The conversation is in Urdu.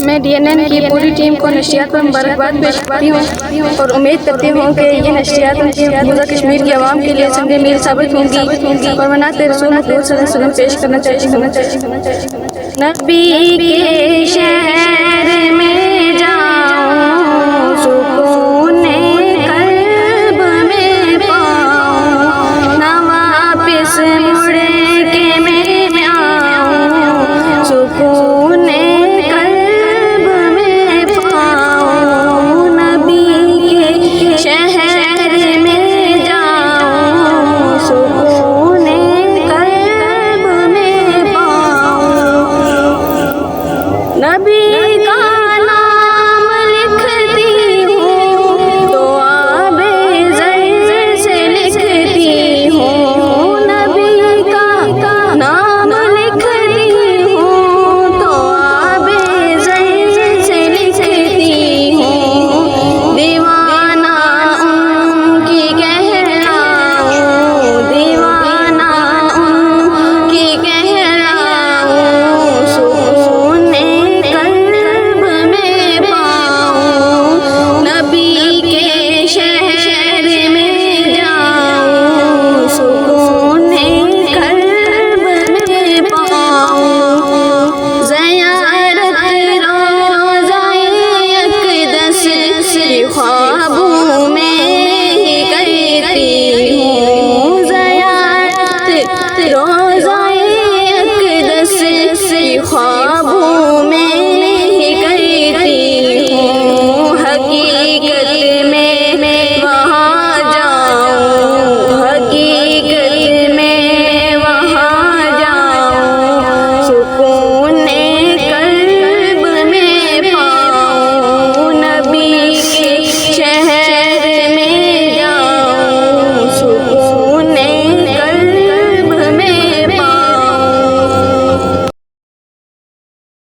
میں DNN کی پوری ٹیم کو نشریات پر مبارکباد پیش کرتی ہوں اور امید کرتی ہوں کہ یہ نشریات مقبوضہ کشمیر کی عوام کے لیے سنگ میل ثابت ہوں گی اور منات رسول مقبول صلی اللہ علیہ وسلم پیش کرنا چاہتی ہوں۔ نبی کے شہر میں جاؤں، سکون قلب میں پاؤں، نہ واپس مڑ کے میں آؤں، سکون قلب میں پاؤں، نبی کے شہر میں جاؤں، سکون قلب میں پاؤں، نبی